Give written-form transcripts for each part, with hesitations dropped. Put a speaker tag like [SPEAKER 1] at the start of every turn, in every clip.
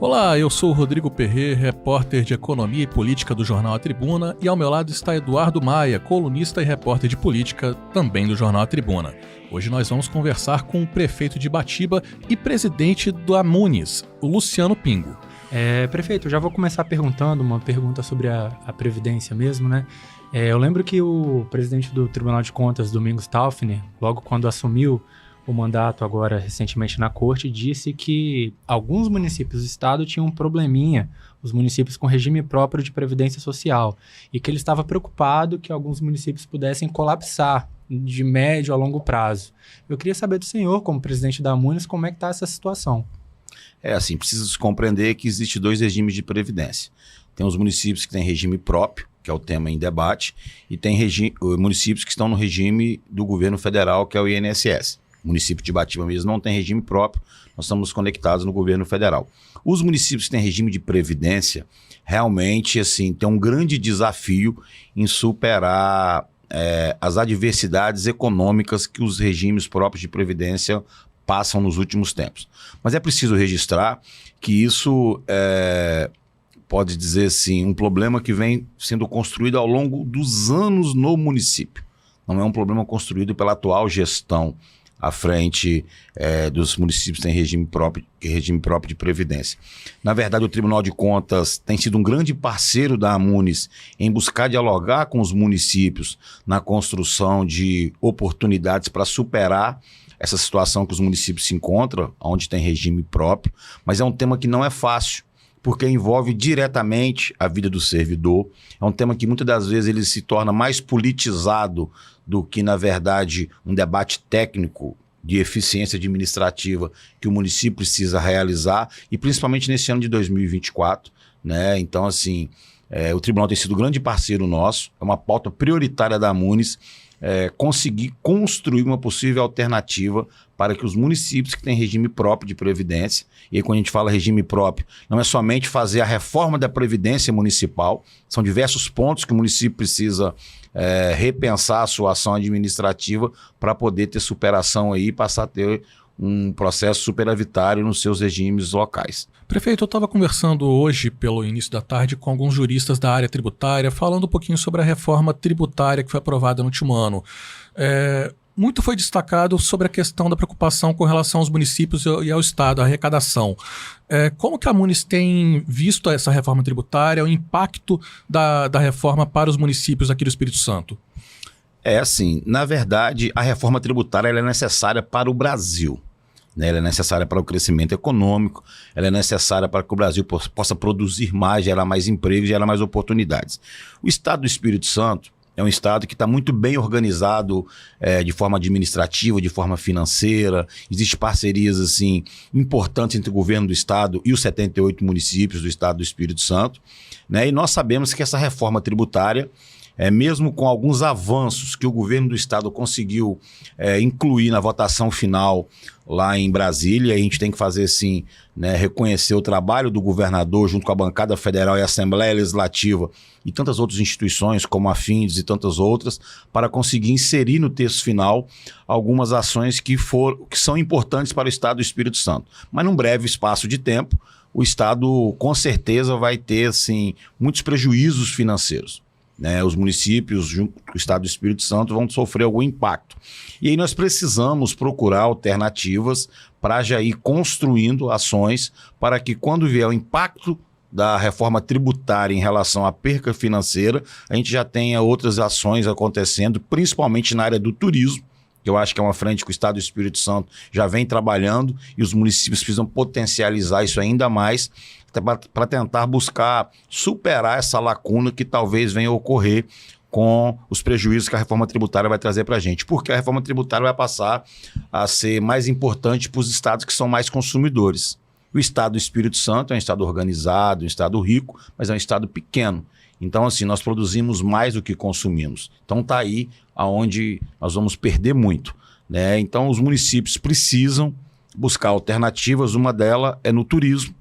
[SPEAKER 1] Olá, eu sou o Rodrigo Perret, repórter de Economia e Política do jornal A Tribuna, e ao meu lado está Eduardo Maia, colunista e repórter de política também do jornal A Tribuna. Hoje nós vamos conversar com o prefeito de Ibatiba e presidente da Amunis, o Luciano Pingo.
[SPEAKER 2] Prefeito, eu já vou começar perguntando uma pergunta sobre a Previdência mesmo, né? Eu lembro que o presidente do Tribunal de Contas, Domingos Staufner, logo quando assumiu o mandato agora recentemente na corte, disse que alguns municípios do estado tinham um probleminha, os municípios com regime próprio de previdência social, e que ele estava preocupado que alguns municípios pudessem colapsar de médio a longo prazo. Eu queria saber do senhor, como presidente da Amunis, como é que está essa situação?
[SPEAKER 3] Precisa se compreender que existe dois regimes de previdência. Tem os municípios que têm regime próprio, que é o tema em debate, e tem municípios que estão no regime do governo federal, que é o INSS. O município de Ibatiba mesmo não tem regime próprio, nós estamos conectados no governo federal. Os municípios que têm regime de previdência, realmente, tem um grande desafio em superar as adversidades econômicas que os regimes próprios de previdência passam nos últimos tempos. Mas é preciso registrar que isso pode dizer assim, um problema que vem sendo construído ao longo dos anos no município. Não é um problema construído pela atual gestão à frente dos municípios que têm regime próprio de previdência. Na verdade, o Tribunal de Contas tem sido um grande parceiro da Amunis em buscar dialogar com os municípios na construção de oportunidades para superar essa situação que os municípios se encontram, onde tem regime próprio, mas é um tema que não é fácil, porque envolve diretamente a vida do servidor. É um tema que muitas das vezes ele se torna mais politizado do que, na verdade, um debate técnico de eficiência administrativa que o município precisa realizar, e principalmente nesse ano de 2024, né? Então, o tribunal tem sido um grande parceiro nosso, é uma pauta prioritária da Amunis, conseguir construir uma possível alternativa para que os municípios que têm regime próprio de previdência, e aí quando a gente fala regime próprio, não é somente fazer a reforma da previdência municipal, são diversos pontos que o município precisa repensar a sua ação administrativa para poder ter superação aí e passar a ter um processo superavitário nos seus regimes locais.
[SPEAKER 1] Prefeito, eu estava conversando hoje, pelo início da tarde, com alguns juristas da área tributária, falando um pouquinho sobre a reforma tributária que foi aprovada no último ano. Muito foi destacado sobre a questão da preocupação com relação aos municípios e ao Estado, a arrecadação. Como que a Amunis tem visto essa reforma tributária, o impacto da reforma para os municípios aqui do Espírito Santo?
[SPEAKER 3] Na verdade, a reforma tributária ela é necessária para o Brasil. Ela é necessária para o crescimento econômico, ela é necessária para que o Brasil possa produzir mais, gerar mais empregos, gerar mais oportunidades. O Estado do Espírito Santo é um estado que está muito bem organizado de forma administrativa, de forma financeira. Existem parcerias importantes entre o governo do estado e os 78 municípios do estado do Espírito Santo, né? E nós sabemos que essa reforma tributária, mesmo com alguns avanços que o governo do estado conseguiu incluir na votação final lá em Brasília, a gente tem que fazer reconhecer o trabalho do governador junto com a bancada federal e a Assembleia Legislativa e tantas outras instituições como a Findes e tantas outras, para conseguir inserir no texto final algumas ações que são importantes para o estado do Espírito Santo. Mas num breve espaço de tempo, o estado com certeza vai ter muitos prejuízos financeiros. Os municípios, junto com o estado do Espírito Santo, vão sofrer algum impacto. E aí nós precisamos procurar alternativas para já ir construindo ações para que, quando vier o impacto da reforma tributária em relação à perca financeira, a gente já tenha outras ações acontecendo, principalmente na área do turismo, que eu acho que é uma frente que o estado do Espírito Santo já vem trabalhando, e os municípios precisam potencializar isso ainda mais, para tentar buscar superar essa lacuna que talvez venha a ocorrer com os prejuízos que a reforma tributária vai trazer para a gente. Porque a reforma tributária vai passar a ser mais importante para os estados que são mais consumidores. O estado do Espírito Santo é um estado organizado, um estado rico, mas é um estado pequeno. Então, nós produzimos mais do que consumimos. Então, está aí aonde nós vamos perder muito, né? Então, os municípios precisam buscar alternativas. Uma delas é no turismo,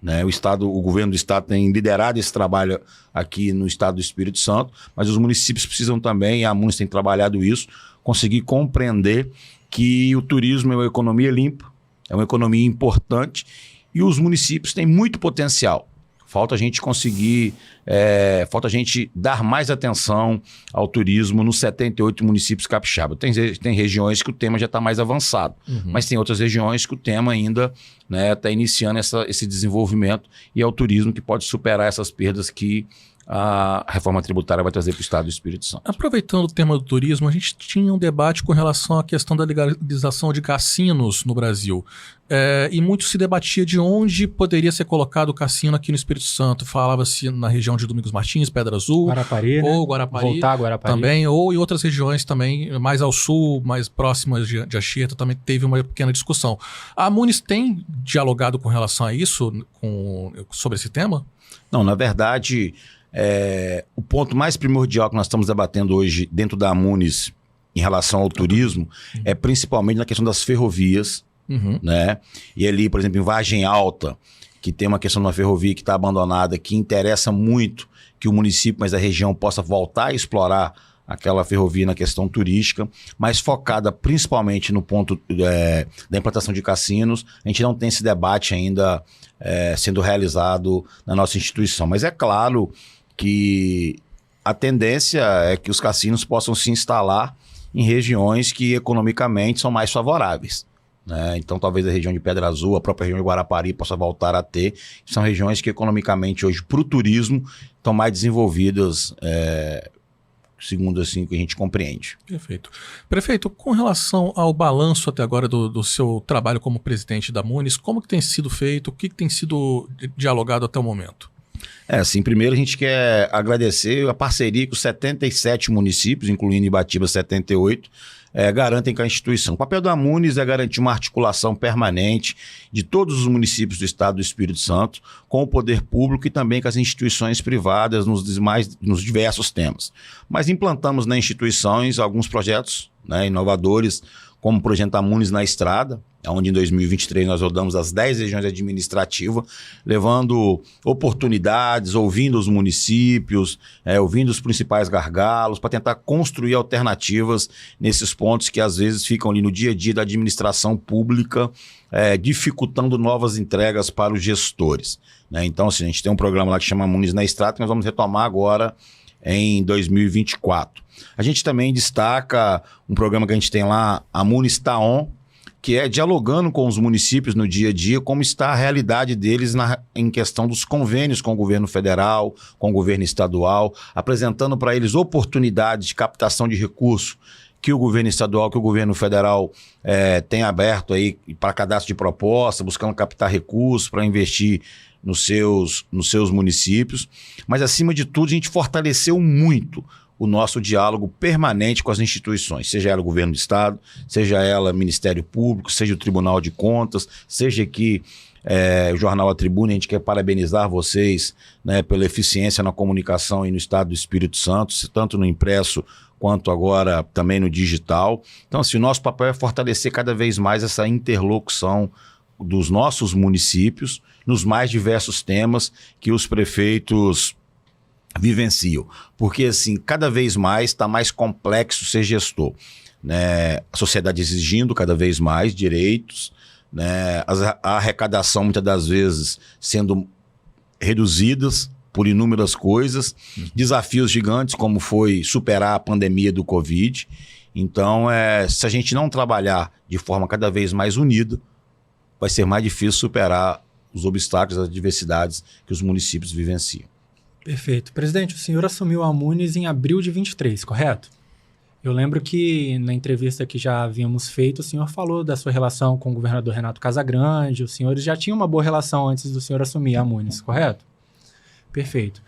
[SPEAKER 3] né? O governo do estado tem liderado esse trabalho aqui no estado do Espírito Santo, mas os municípios precisam também, e a Amunis tem trabalhado isso, conseguir compreender que o turismo é uma economia limpa, é uma economia importante, E os municípios têm muito potencial. Falta a gente conseguir, falta a gente dar mais atenção ao turismo nos 78 municípios capixaba. Tem regiões que o tema já está mais avançado, mas tem outras regiões que o tema ainda está iniciando esse desenvolvimento, e é o turismo que pode superar essas perdas que a reforma tributária vai trazer para o Estado do Espírito Santo.
[SPEAKER 1] Aproveitando o tema do turismo, a gente tinha um debate com relação à questão da legalização de cassinos no Brasil. E muito se debatia de onde poderia ser colocado o cassino aqui no Espírito Santo. Falava-se na região de Domingos Martins, Pedra Azul,
[SPEAKER 2] Guarapari,
[SPEAKER 1] ou Guarapari,
[SPEAKER 2] voltar a Guarapari
[SPEAKER 1] também, ou em outras regiões também, mais ao sul, mais próximas de Anchieta, também teve uma pequena discussão. A Amunis tem dialogado com relação a isso, sobre esse tema?
[SPEAKER 3] Não, na verdade, o ponto mais primordial que nós estamos debatendo hoje dentro da Amunis em relação ao turismo é principalmente na questão das ferrovias, né? E ali, por exemplo, em Vargem Alta, que tem uma questão de uma ferrovia que está abandonada, que interessa muito que o município, mas a região, possa voltar a explorar aquela ferrovia na questão turística, mas focada principalmente no ponto da implantação de cassinos. A gente não tem esse debate ainda sendo realizado na nossa instituição. Mas é claro que a tendência é que os cassinos possam se instalar em regiões que economicamente são mais favoráveis, né? Então talvez a região de Pedra Azul, a própria região de Guarapari possa voltar a ter. São regiões que economicamente hoje, para o turismo, estão mais desenvolvidas, segundo assim que a gente compreende.
[SPEAKER 1] Perfeito. Prefeito, com relação ao balanço até agora do seu trabalho como presidente da Amunis, como que tem sido feito, o que tem sido dialogado até o momento?
[SPEAKER 3] Assim, primeiro a gente quer agradecer a parceria que os 77 municípios, incluindo Ibatiba 78, garantem com a instituição. O papel da Amunis é garantir uma articulação permanente de todos os municípios do Estado do Espírito Santo com o poder público e também com as instituições privadas nos diversos temas. Mas implantamos nas instituições alguns projetos, inovadores, como o projeto Amunis na Estrada, onde em 2023 nós rodamos as 10 regiões administrativas, levando oportunidades, ouvindo os municípios, ouvindo os principais gargalos, para tentar construir alternativas nesses pontos que às vezes ficam ali no dia a dia da administração pública, dificultando novas entregas para os gestores, né? Então, assim, a gente tem um programa lá que chama Amunis na Estrada, que nós vamos retomar agora em 2024. A gente também destaca um programa que a gente tem lá, Amunis Taon, que é dialogando com os municípios no dia a dia, como está a realidade deles em questão dos convênios com o governo federal, com o governo estadual, apresentando para eles oportunidades de captação de recursos que o governo estadual, que o governo federal tem aberto aí para cadastro de proposta, buscando captar recursos para investir nos seus municípios. Mas, acima de tudo, a gente fortaleceu muito o nosso diálogo permanente com as instituições, seja ela o governo do Estado, seja ela o Ministério Público, seja o Tribunal de Contas, seja aqui o Jornal A Tribuna. A gente quer parabenizar vocês, né, pela eficiência na comunicação e no Estado do Espírito Santo, tanto no impresso quanto agora também no digital. Então, assim, o nosso papel é fortalecer cada vez mais essa interlocução dos nossos municípios nos mais diversos temas que os prefeitos vivenciam, porque assim, cada vez mais está mais complexo ser gestor, né? A sociedade exigindo cada vez mais direitos, né? A arrecadação muitas das vezes sendo reduzidas por inúmeras coisas, desafios gigantes como foi superar a pandemia do Covid. Então, se a gente não trabalhar de forma cada vez mais unida, vai ser mais difícil superar os obstáculos, as adversidades que os municípios vivenciam.
[SPEAKER 2] Perfeito. Presidente, o senhor assumiu a Amunis em abril de 23, correto? Eu lembro que na entrevista que já havíamos feito, o senhor falou da sua relação com o governador Renato Casagrande. Os senhores já tinham uma boa relação antes do senhor assumir a Amunis, correto? Perfeito.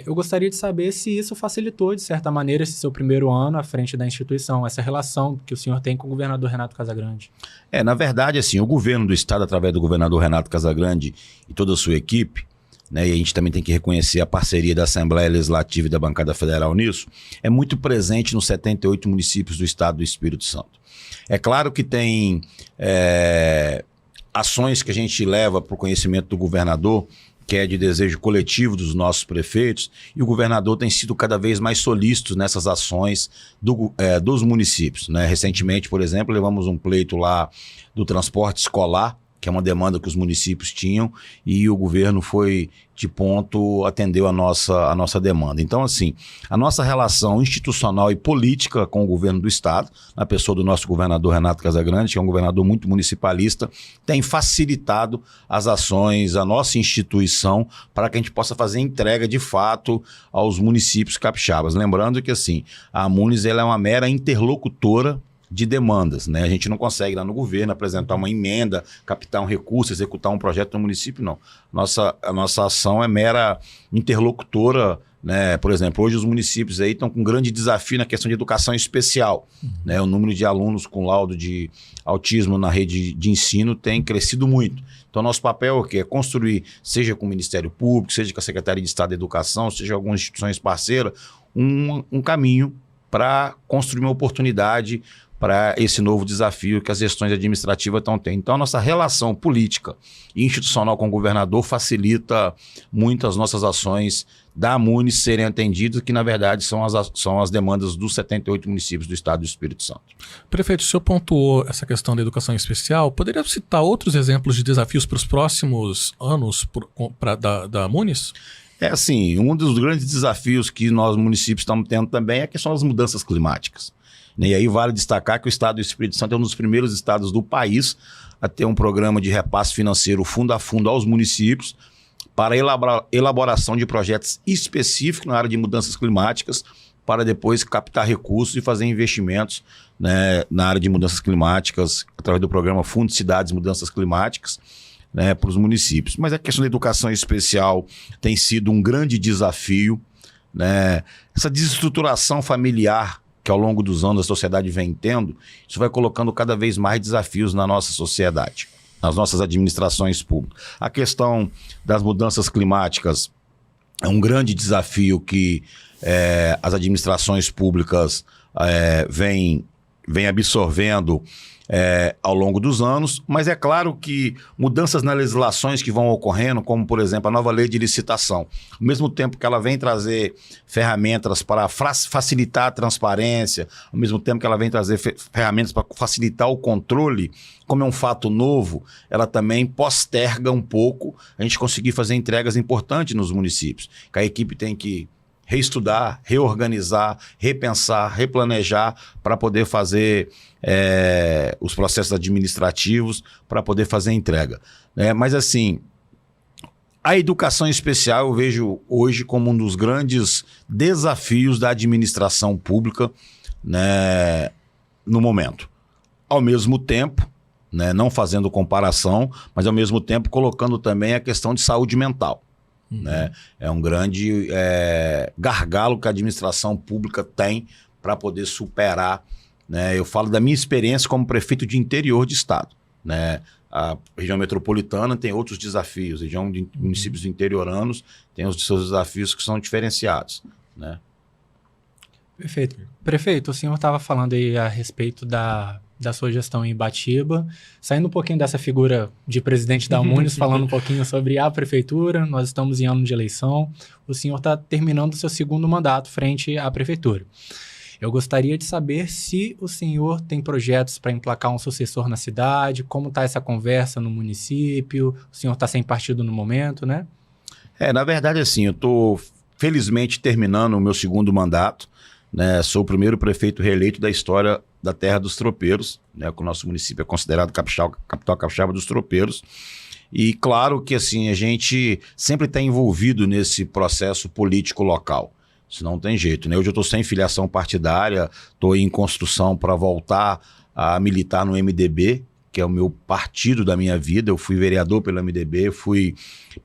[SPEAKER 2] Eu gostaria de saber se isso facilitou, de certa maneira, esse seu primeiro ano à frente da instituição, essa relação que o senhor tem com o governador Renato Casagrande.
[SPEAKER 3] Na verdade, assim, o governo do Estado, através do governador Renato Casagrande e toda a sua equipe, né, e a gente também tem que reconhecer a parceria da Assembleia Legislativa e da Bancada Federal nisso, é muito presente nos 78 municípios do Estado do Espírito Santo. É claro que tem ações que a gente leva para o conhecimento do governador, que é de desejo coletivo dos nossos prefeitos, e o governador tem sido cada vez mais solícito nessas ações dos municípios, né? Recentemente, por exemplo, levamos um pleito lá do transporte escolar, que é uma demanda que os municípios tinham, e o governo foi de ponto, atendeu a nossa demanda. Então, assim, a nossa relação institucional e política com o governo do Estado, na pessoa do nosso governador Renato Casagrande, que é um governador muito municipalista, tem facilitado as ações, a nossa instituição, para que a gente possa fazer entrega de fato aos municípios capixabas. Lembrando que, assim, a Munis ela é uma mera interlocutora de demandas, né? A gente não consegue lá no governo apresentar uma emenda, captar um recurso, executar um projeto no município, não. A nossa ação é mera interlocutora, né? Por exemplo, hoje os municípios aí estão com um grande desafio na questão de educação especial, né? O número de alunos com laudo de autismo na rede de ensino tem crescido muito. Então, nosso papel é o quê? É construir, seja com o Ministério Público, seja com a Secretaria de Estado da Educação, seja algumas instituições parceiras, um caminho para construir uma oportunidade para esse novo desafio que as gestões administrativas estão tendo. Então, a nossa relação política e institucional com o governador facilita muito as nossas ações da Munis serem atendidas, que, na verdade, são as demandas dos 78 municípios do estado do Espírito Santo.
[SPEAKER 1] Prefeito, o senhor pontuou essa questão da educação especial. Poderia citar outros exemplos de desafios para os próximos anos da Munis?
[SPEAKER 3] É assim, um dos grandes desafios que nós municípios estamos tendo também é a questão das mudanças climáticas. E aí vale destacar que o estado do Espírito Santo é um dos primeiros estados do país a ter um programa de repasse financeiro fundo a fundo aos municípios para elaboração de projetos específicos na área de mudanças climáticas, para depois captar recursos e fazer investimentos, né, na área de mudanças climáticas, através do programa Fundo Cidades Mudanças Climáticas, né, para os municípios. Mas a questão da educação especial tem sido um grande desafio, né? Essa desestruturação familiar que ao longo dos anos a sociedade vem tendo, isso vai colocando cada vez mais desafios na nossa sociedade, nas nossas administrações públicas. A questão das mudanças climáticas é um grande desafio que as administrações públicas vêm absorvendo ao longo dos anos, mas é claro que mudanças nas legislações que vão ocorrendo, como por exemplo a nova lei de licitação, ao mesmo tempo que ela vem trazer ferramentas para facilitar a transparência, ao mesmo tempo que ela vem trazer ferramentas para facilitar o controle, como é um fato novo, ela também posterga um pouco a gente conseguir fazer entregas importantes nos municípios, que a equipe tem que reestudar, reorganizar, repensar, replanejar para poder fazer os processos administrativos, para poder fazer a entrega. Mas assim, a educação especial eu vejo hoje como um dos grandes desafios da administração pública, né, no momento. Ao mesmo tempo, né, não fazendo comparação, mas ao mesmo tempo colocando também a questão de saúde mental. Né? É um grande gargalo que a administração pública tem para poder superar. Né? Eu falo da minha experiência como prefeito de interior de estado. Né? A região metropolitana tem outros desafios, a região de municípios interioranos tem os seus desafios que são diferenciados. Né?
[SPEAKER 2] Perfeito. Prefeito, o senhor estava falando aí a respeito da sua gestão em Ibatiba, saindo um pouquinho dessa figura de presidente da Munis, falando um pouquinho sobre a prefeitura. Nós estamos em ano de eleição, o senhor está terminando o seu segundo mandato frente à prefeitura. Eu gostaria de saber se o senhor tem projetos para emplacar um sucessor na cidade, como está essa conversa no município, o senhor está sem partido no momento, né?
[SPEAKER 3] Na verdade, assim, eu estou felizmente terminando o meu segundo mandato, né? Sou o primeiro prefeito reeleito da história da Terra dos Tropeiros, né? Que o nosso município é considerado capital capixaba dos tropeiros. E claro que assim, a gente sempre está envolvido nesse processo político local. Isso não tem jeito, né? Hoje eu estou sem filiação partidária, estou em construção para voltar a militar no MDB, que é o meu partido da minha vida. Eu fui vereador pelo MDB, fui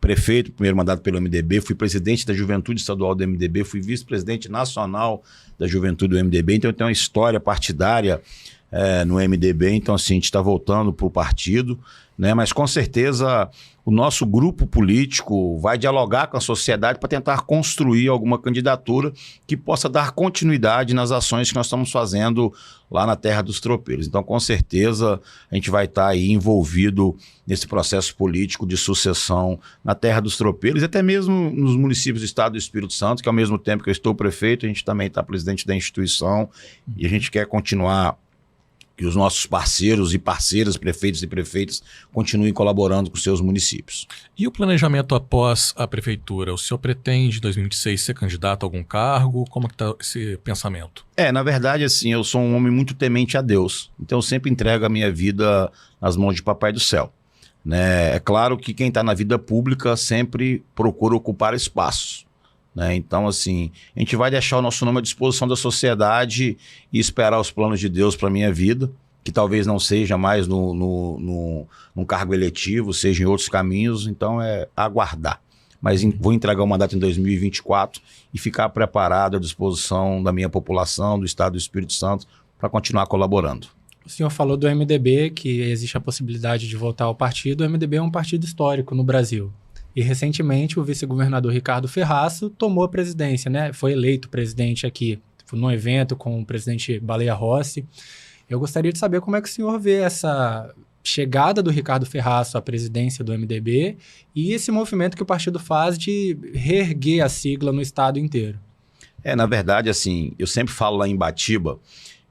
[SPEAKER 3] prefeito, primeiro mandato pelo MDB, fui presidente da Juventude Estadual do MDB, fui vice-presidente nacional da Juventude do MDB, então eu tenho uma história partidária no MDB, então assim, a gente está voltando para o partido, né? Mas com certeza o nosso grupo político vai dialogar com a sociedade para tentar construir alguma candidatura que possa dar continuidade nas ações que nós estamos fazendo lá na Terra dos Tropeiros. Então, com certeza, a gente vai estar aí envolvido nesse processo político de sucessão na Terra dos Tropeiros e até mesmo nos municípios do estado do Espírito Santo, que ao mesmo tempo que eu estou prefeito, a gente também está presidente da instituição e a gente quer continuar que os nossos parceiros e parceiras, prefeitos e prefeitas, continuem colaborando com seus municípios.
[SPEAKER 1] E o planejamento após a prefeitura? O senhor pretende, em 2026, ser candidato a algum cargo? Como está esse pensamento?
[SPEAKER 3] Na verdade, assim, eu sou um homem muito temente a Deus. Então, eu sempre entrego a minha vida nas mãos de Papai do Céu. Né? É claro que quem está na vida pública sempre procura ocupar espaços. Né? Então, assim, a gente vai deixar o nosso nome à disposição da sociedade e esperar os planos de Deus para a minha vida, que talvez não seja mais num cargo eletivo, seja em outros caminhos, então é aguardar. Mas vou entregar o mandato em 2024 e ficar preparado à disposição da minha população, do Estado do Espírito Santo, para continuar colaborando.
[SPEAKER 2] O senhor falou do MDB, que existe a possibilidade de voltar ao partido. O MDB é um partido histórico no Brasil. E recentemente o vice-governador Ricardo Ferraço tomou a presidência, né? Foi eleito presidente aqui num evento com o presidente Baleia Rossi. Eu gostaria de saber como é que o senhor vê essa chegada do Ricardo Ferraço à presidência do MDB e esse movimento que o partido faz de reerguer a sigla no estado inteiro.
[SPEAKER 3] Na verdade, assim, eu sempre falo lá em Batiba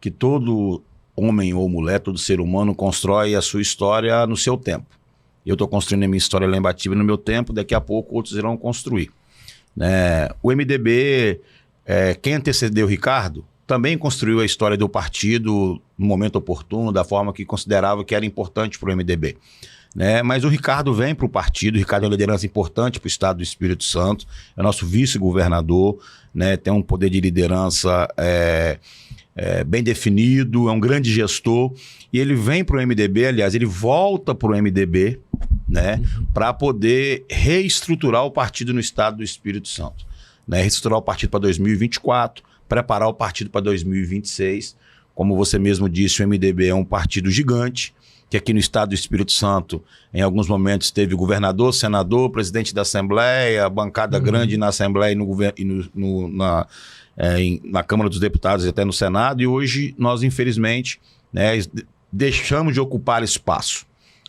[SPEAKER 3] que todo homem ou mulher, todo ser humano constrói a sua história no seu tempo. Eu estou construindo a minha história lá em Batiba no meu tempo, daqui a pouco outros irão construir. Né? O MDB, quem antecedeu o Ricardo, também construiu a história do partido no momento oportuno, da forma que considerava que era importante para o MDB. Né? Mas o Ricardo vem para o partido, o Ricardo é uma liderança importante para o Estado do Espírito Santo, é nosso vice-governador, né? Tem um poder de liderança bem definido, é um grande gestor, e ele vem para o MDB, aliás, ele volta para o MDB, né, para poder reestruturar o partido no Estado do Espírito Santo. Né, reestruturar o partido para 2024, preparar o partido para 2026. Como você mesmo disse, o MDB é um partido gigante, que aqui no Estado do Espírito Santo, em alguns momentos, teve governador, senador, presidente da Assembleia, bancada grande na Assembleia e na Câmara dos Deputados e até no Senado, e hoje nós, infelizmente, né, deixamos de ocupar espaço.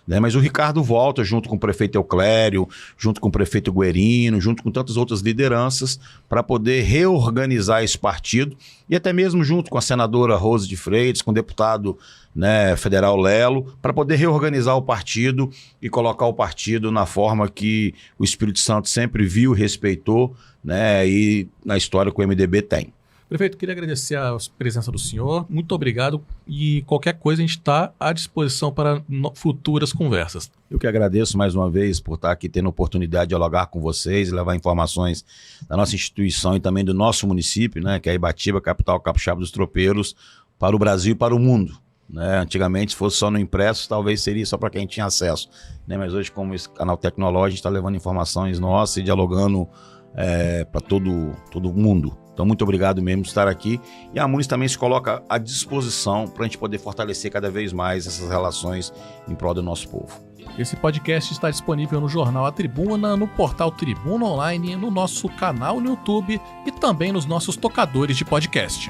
[SPEAKER 3] Né? Mas o Ricardo volta junto com o prefeito Euclério, junto com o prefeito Guerino, junto com tantas outras lideranças, para poder reorganizar esse partido, e até mesmo junto com a senadora Rose de Freitas, com o deputado, né, federal Lelo, para poder reorganizar o partido e colocar o partido na forma que o Espírito Santo sempre viu e respeitou, né, e na história que o MDB tem.
[SPEAKER 1] Prefeito, queria agradecer a presença do senhor, muito obrigado, e qualquer coisa a gente está à disposição para futuras conversas.
[SPEAKER 3] Eu que agradeço mais uma vez por estar aqui tendo a oportunidade de dialogar com vocês, levar informações da nossa instituição e também do nosso município, né, que é Ibatiba, capital capixaba dos tropeiros, para o Brasil e para o mundo. Né? Antigamente, se fosse só no impresso, talvez seria só para quem tinha acesso. Né? Mas hoje, como esse canal tecnológico, a gente está levando informações nossas e dialogando para todo mundo. Então, muito obrigado mesmo por estar aqui. E a Munis também se coloca à disposição para a gente poder fortalecer cada vez mais essas relações em prol do nosso povo.
[SPEAKER 1] Esse podcast está disponível no jornal A Tribuna, no portal Tribuna Online, no nosso canal no YouTube e também nos nossos tocadores de podcast.